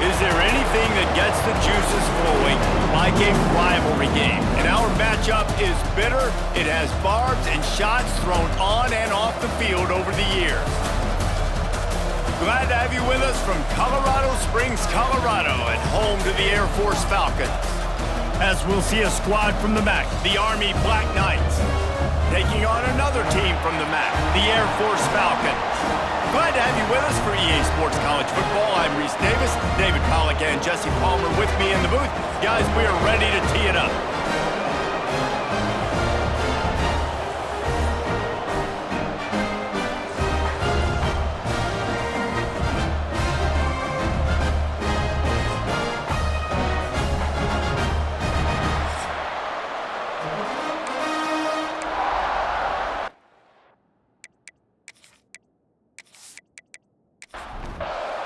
Is there anything that gets the juices flowing like a rivalry game? And our matchup is bitter. It has barbs and shots thrown on and off the field over the years. Glad to have you with us from Colorado Springs, Colorado, and home to the Air Force Falcons. As we'll see a squad from the MAC, the Army Black Knights, taking on another team from the MAC, the Air Force Falcons. Glad to have you with us for EA Sports College Football. I'm Reese Davis, David Pollack and Jesse Palmer with me in the booth. Guys, we are ready to tee it up.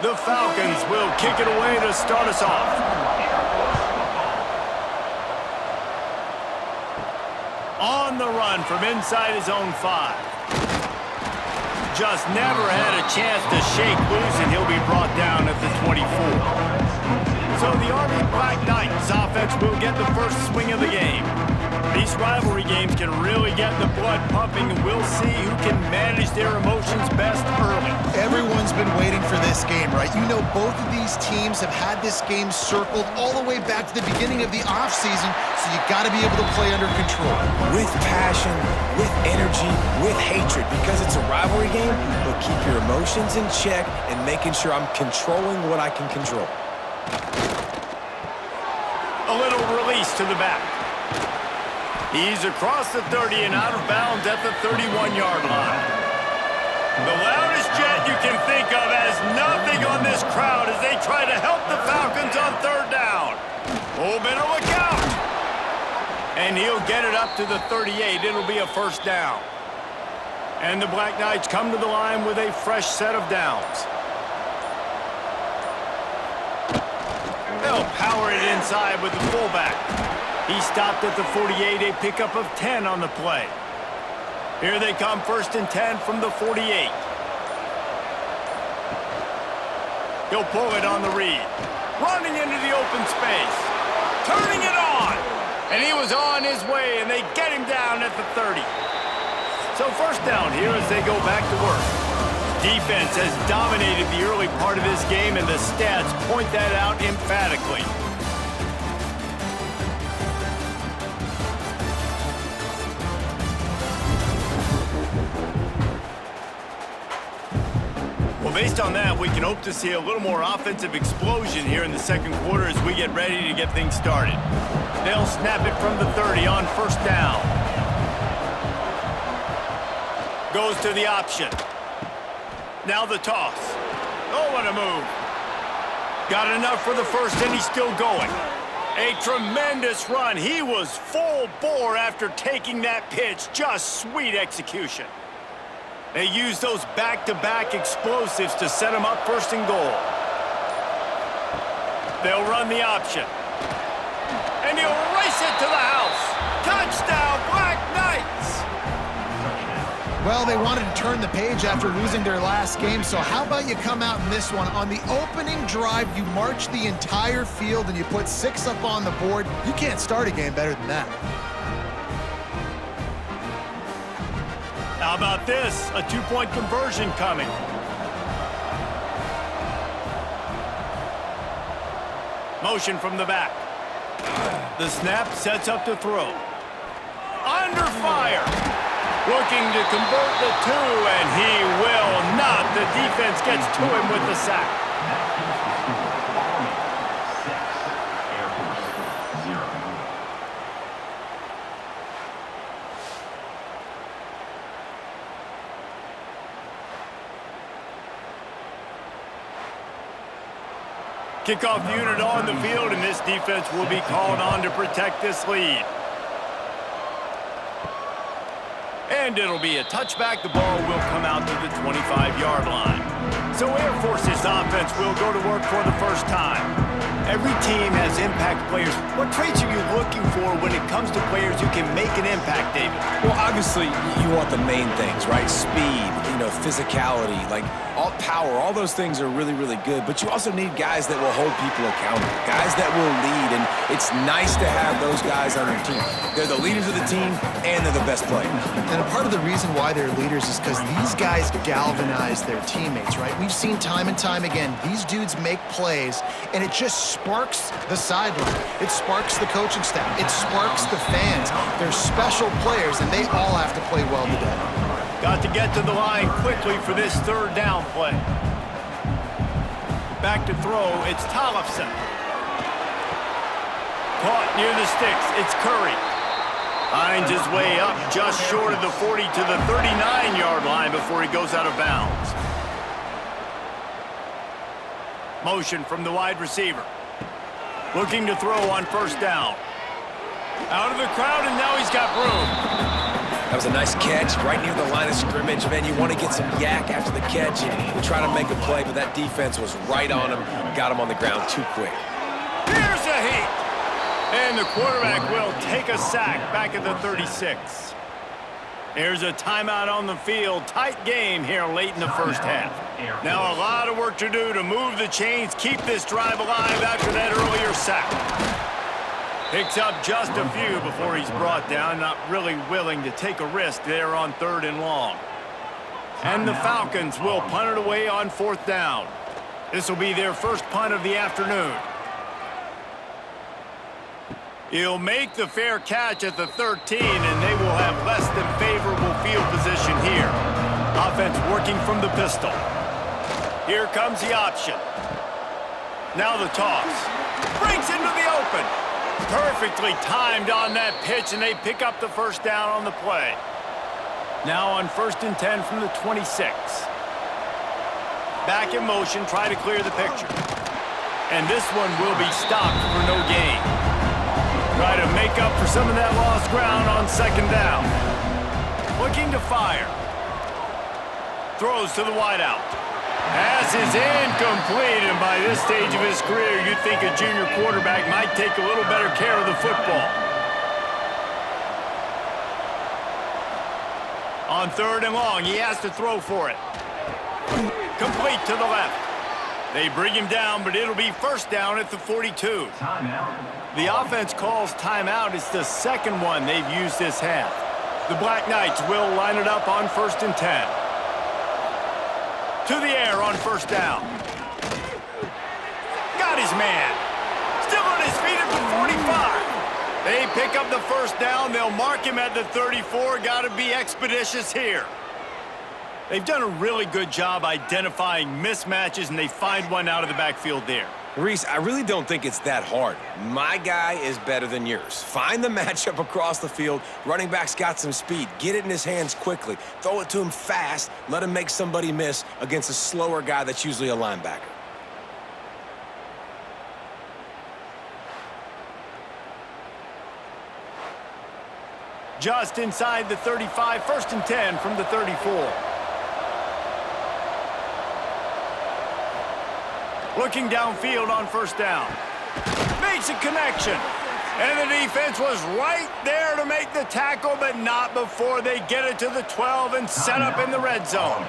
The Falcons will kick it away to start us off. On the run from inside his own 5. Just never had a chance to shake loose, and he'll be brought down at the 24. So the Army Black Knights offense will get the first swing of the game. These rivalry games can really get the blood pumping, and we'll see who can manage their emotions best early. Everyone's been waiting for this game, right? You know, both of these teams have had this game circled all the way back to the beginning of the offseason, so you got to be able to play under control. With passion, with energy, with hatred, because it's a rivalry game, but keep your emotions in check and making sure I'm controlling what I can control. A little release to the back. He's across the 30 and out of bounds at the 31-yard line. The loudest jet you can think of has nothing on this crowd as they try to help the Falcons on third down. Oh, better look out. And he'll get it up to the 38. It'll be a first down. And the Black Knights come to the line with a fresh set of downs. They'll power it inside with the fullback. He stopped at the 48, a pickup of 10 on the play. Here they come, 1st and 10 from the 48. He'll pull it on the read. Running into the open space. Turning it on. And he was on his way, and they get him down at the 30. So first down here as they go back to work. Defense has dominated the early part of this game, and the stats point that out emphatically. Well, based on that, we can hope to see a little more offensive explosion here in the second quarter as we get ready to get things started. They'll snap it from the 30 on first down. Goes to the option. Now the toss. Oh, what a move. Got enough for the first, and he's still going. A tremendous run. He was full bore after taking that pitch. Just sweet execution. They use those back-to-back explosives to set him up 1st and goal. They'll run the option. And he'll race it to the house. Touchdown, Black Knights! Well, they wanted to turn the page after losing their last game, so how about you come out in this one? On the opening drive, you march the entire field and you put 6 up on the board. You can't start a game better than that. How about this? A 2-point conversion coming. Motion from the back. The snap sets up to throw. Under fire. Looking to convert the 2, and he will not. The defense gets to him with the sack. Kickoff unit on the field, and this defense will be called on to protect this lead. And it'll be a touchback. The ball will come out to the 25-yard line. So Air Force's offense will go to work for the first time. Every team has impact players. What traits are you looking for when it comes to players who can make an impact, David? Well, obviously, you want the main things, right? Speed, physicality, like all power, all those things are really, really good. But you also need guys that will hold people accountable, guys that will lead. And it's nice to have those guys on your team. They're the leaders of the team, and they're the best players. And a part of the reason why they're leaders is because these guys galvanize their teammates, right? We've seen time and time again, these dudes make plays, and it just sparks the sideline. It sparks the coaching staff. It sparks the fans. They're special players, and they all have to play well today. Got to get to the line quickly for this third down play. Back to throw, it's Tollefson. Caught near the sticks, it's Curry. Finds his way up just short of the 40 to the 39-yard line before he goes out of bounds. Motion from the wide receiver. Looking to throw on first down. Out of the crowd, and now he's got room. That was a nice catch right near the line of scrimmage. Man, you want to get some yak after the catch and try to make a play, but that defense was right on him. Got him on the ground too quick. Here's a heat. And the quarterback will take a sack back at the 36. There's a timeout on the field. Tight game here late in the first half. Now a lot of work to do to move the chains, keep this drive alive after that earlier sack. Picks up just a few before he's brought down, not really willing to take a risk there on 3rd and long. And the Falcons will punt it away on 4th down. This will be their first punt of the afternoon. He'll make the fair catch at the 13, and they will have less than favorable field position here. Offense working from the pistol. Here comes the option. Now the toss. Breaks into the open. Perfectly timed on that pitch, and they pick up the first down on the play. Now on 1st and 10 from the 26. Back in motion, try to clear the picture. And this one will be stopped for no gain. Try to make up for some of that lost ground on 2nd down. Looking to fire. Throws to the wideout. Pass is incomplete, and by this stage of his career, you'd think a junior quarterback might take a little better care of the football. On 3rd and long, he has to throw for it. Complete to the left. They bring him down, but it'll be first down at the 42. The offense calls timeout. It's the second one they've used this half. The Black Knights will line it up on 1st and 10. To the air on first down. Got his man. Still on his feet at the 45. They pick up the first down. They'll mark him at the 34. Got to be expeditious here. They've done a really good job identifying mismatches, and they find one out of the backfield there. Reese, I really don't think it's that hard. My guy is better than yours. Find the matchup across the field. Running back's got some speed. Get it in his hands quickly. Throw it to him fast. Let him make somebody miss against a slower guy that's usually a linebacker. Just inside the 35, 1st and 10 from the 34. Looking downfield on first down. Makes a connection. And the defense was right there to make the tackle, but not before they get it to the 12 and set up in the red zone.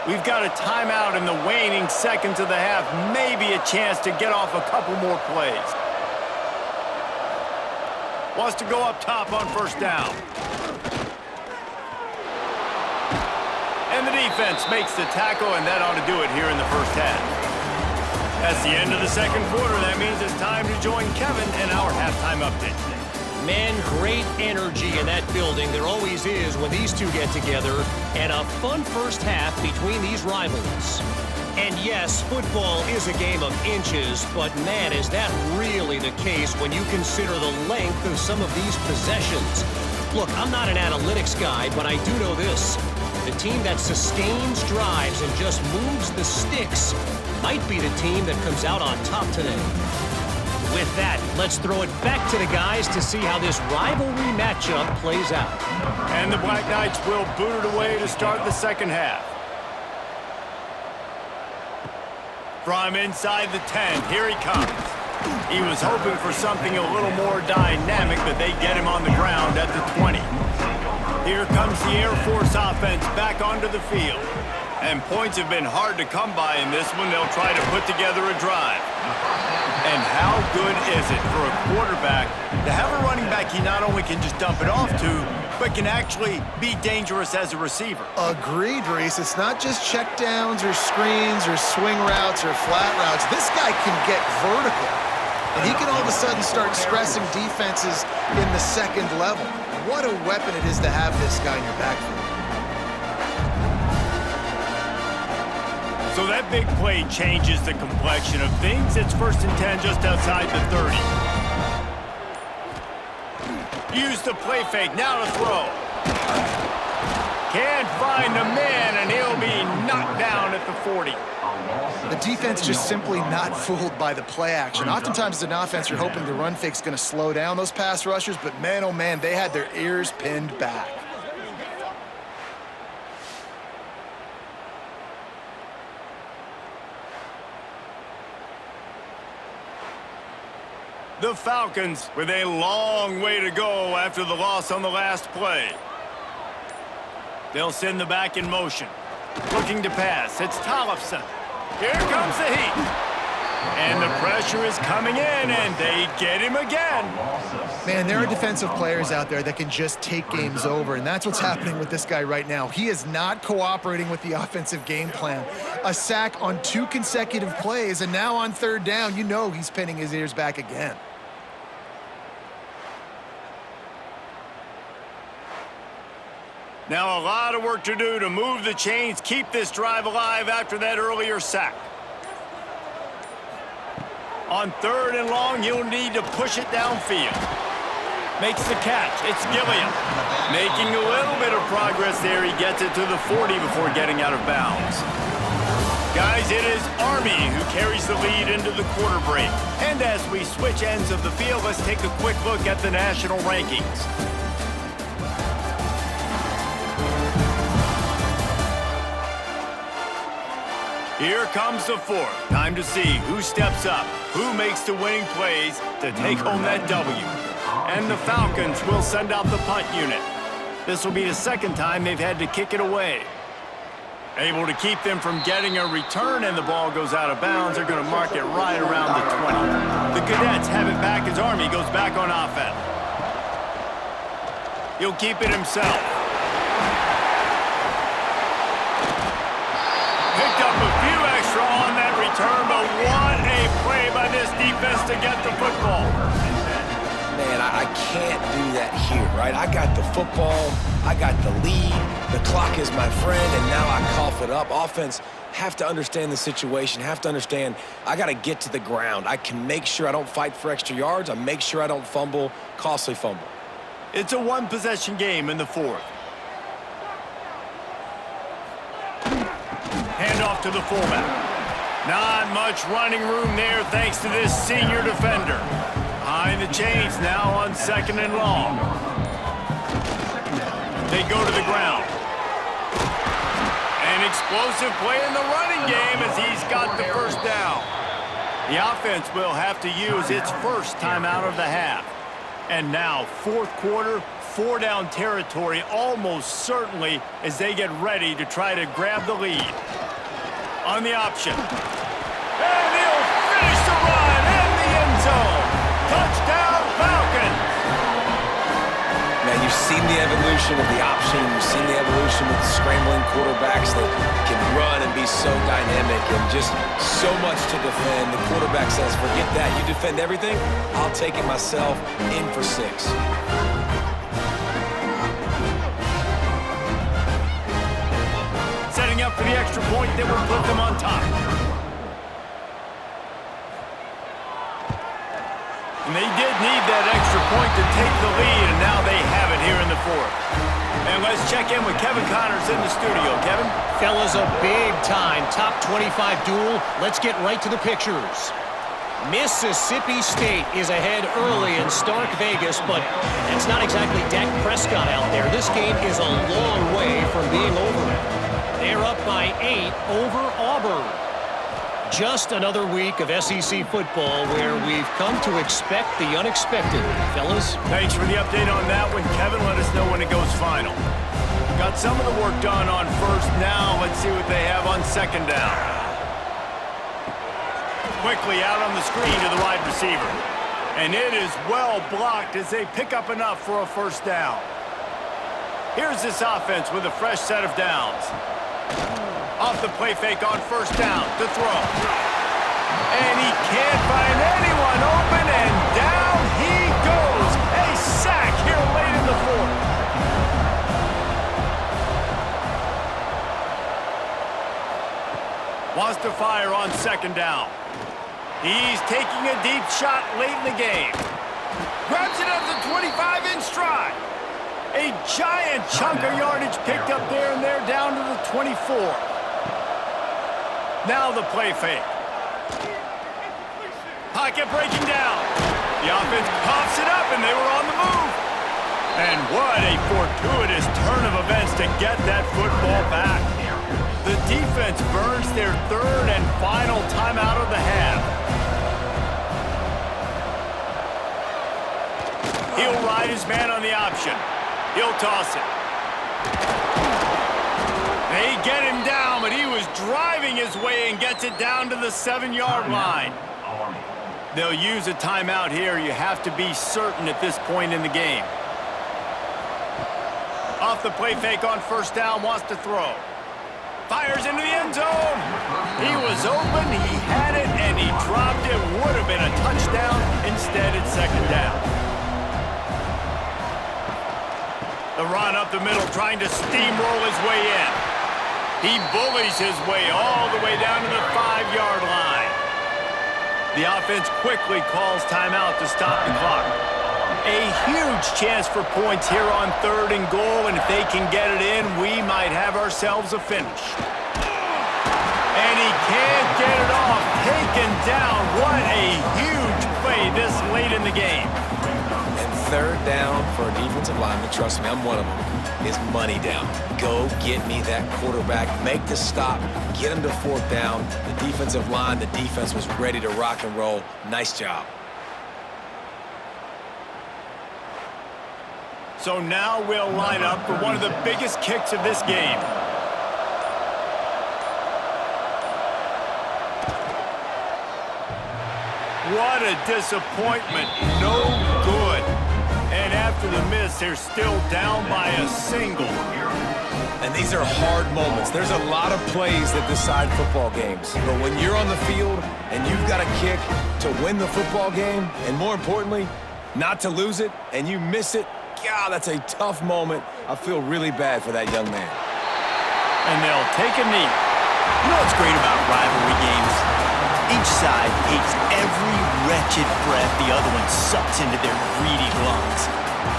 We've got a timeout in the waning seconds of the half. Maybe a chance to get off a couple more plays. Wants to go up top on first down. And the defense makes the tackle, and that ought to do it here in the first half. That's the end of the second quarter. That means it's time to join Kevin in our halftime update. Man, great energy in that building. There always is when these two get together. And a fun first half between these rivals. And yes, football is a game of inches, but man, is that really the case when you consider the length of some of these possessions. Look, I'm not an analytics guy, but I do know this. The team that sustains drives and just moves the sticks might be the team that comes out on top today. With that, let's throw it back to the guys to see how this rivalry matchup plays out. And the Black Knights will boot it away to start the second half. From inside the 10, here he comes. He was hoping for something a little more dynamic, but they get him on the ground at the 20. Here comes the Air Force offense back onto the field. And points have been hard to come by in this one. They'll try to put together a drive. And how good is it for a quarterback to have a running back he not only can just dump it off to, but can actually be dangerous as a receiver? Agreed, Reese. It's not just checkdowns or screens or swing routes or flat routes. This guy can get vertical. And he can all of a sudden start stressing defenses in the second level. What a weapon it is to have this guy in your backfield. So that big play changes the complexion of things. It's 1st and 10 just outside the 30. Use the play fake, now to throw. Can't find a man, and he'll be knocked down at the 40. The defense just simply not fooled by the play action. Oftentimes as an offense, you're hoping the run fake's going to slow down those pass rushers, but man, oh man, they had their ears pinned back. The Falcons with a long way to go after the loss on the last play. They'll send the back in motion. Looking to pass. It's Tollefson. Here comes the heat. And the pressure is coming in, and they get him again. Man, there are defensive players out there that can just take games over, and that's what's happening with this guy right now. He is not cooperating with the offensive game plan. A sack on 2 consecutive plays, and now on 3rd down, you know he's pinning his ears back again. Now a lot of work to do to move the chains, keep this drive alive after that earlier sack. On 3rd and long, you'll need to push it downfield. Makes the catch. It's Gilliam. Making a little bit of progress there. He gets it to the 40 before getting out of bounds. Guys, it is Army who carries the lead into the quarter break. And as we switch ends of the field, let's take a quick look at the national rankings. Here comes the 4th. Time to see who steps up, who makes the winning plays to take home that W. And the Falcons will send out the punt unit. This will be the 2nd time they've had to kick it away. Able to keep them from getting a return, and the ball goes out of bounds. They're going to mark it right around the 20. The Cadets have it back as Army goes back on offense. He'll keep it himself. Picked up a few extra on that return, but what a play by this defense to get the football. Man, I can't do that here, right? I got the football, I got the lead, the clock is my friend, and now I cough it up. Offense have to understand the situation, have to understand I got to get to the ground. I can make sure I don't fight for extra yards. I make sure I don't fumble, costly fumble. It's a 1-possession game in the 4th. Handoff to the fullback. Not much running room there thanks to this senior defender. Behind the chains now on 2nd and long. They go to the ground. An explosive play in the running game as he's got the 1st down. The offense will have to use its 1st timeout of the half. And now 4th quarter, 4-down territory almost certainly as they get ready to try to grab the lead. On the option. And he'll finish the run in the end zone. Touchdown, Falcons! Now, you've seen the evolution of the option. You've seen the evolution with scrambling quarterbacks that can run and be so dynamic and just so much to defend. The quarterback says, forget that. You defend everything, I'll take it myself. In for 6. Setting up for the extra point that will put them on top. And they did need that extra point to take the lead, and now they have it here in the 4th. And let's check in with Kevin Connors in the studio. Kevin? Fellas, a big-time top 25 duel. Let's get right to the pictures. Mississippi State is ahead early in Stark Vegas, but it's not exactly Dak Prescott out there. This game is a long way from being over. They're up by 8 over Auburn. Just another week of SEC football where we've come to expect the unexpected. Fellas? Thanks for the update on that one, Kevin. Let us know when it goes final. Got some of the work done on first. Now let's see what they have on second down. Quickly out on the screen to the wide receiver. And it is well blocked as they pick up enough for a first down. Here's this offense with a fresh set of downs. Off the play fake on first down to throw. And he can't find anyone open, and down he goes. A sack here late in the fourth. Wants to fire on second down. He's taking a deep shot late in the game. Grabs it at the 25 in stride. A giant chunk of yardage picked up there, and they're down to the 24. Now the play fake. Pocket breaking down. The offense coughs it up, and they were on the move. And what a fortuitous turn of events to get that football back. The defense burns their third and final timeout of the half. He'll ride his man on the option. He'll toss it. They get him down, but he was driving his way and gets it down to the 7-yard line. They'll use a timeout here. You have to be certain at this point in the game. Off the play fake on first down, wants to throw. Fires into the end zone. He was open, he had it, and he dropped it. Would have been a touchdown. Instead, it's second down. The run up the middle, trying to steamroll his way in. He bullies his way all the way down to the 5-yard line. The offense quickly calls timeout to stop the clock. A huge chance for points here on third and goal, and if they can get it in, we might have ourselves a finish. And he can't get it off. Taken down. What a huge play this late in the game. And third down for a defensive lineman, trust me, I'm one of them, is money down. Go get me that quarterback, make the stop, get him to fourth down. The defensive line, the defense was ready to rock and roll. Nice job. So now we'll line up for one of the biggest kicks of this game. What a disappointment. No good. And after the miss, they're still down by a single. And these are hard moments. There's a lot of plays that decide football games. But when you're on the field and you've got a kick to win the football game, and more importantly, not to lose it, and you miss it, God, that's a tough moment. I feel really bad for that young man. And they'll take a knee. You know what's great about rivalry games? Each side hates every wretched breath the other one sucks into their greedy lungs.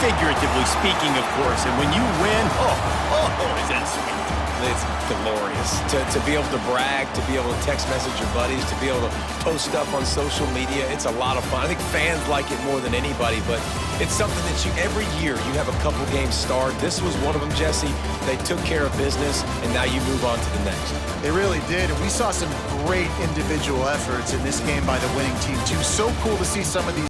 Figuratively speaking, of course. And when you win, oh, is that sweet. It's glorious. To be able to brag, to be able to text message your buddies, to be able to post stuff on social media, it's a lot of fun. I think fans like it more than anybody, but it's something that every year you have a couple games start. This was one of them, Jesse. They took care of business, and now you move on to the next. They really did, and we saw some great individual efforts in this game by the winning team, too. So cool to see some of these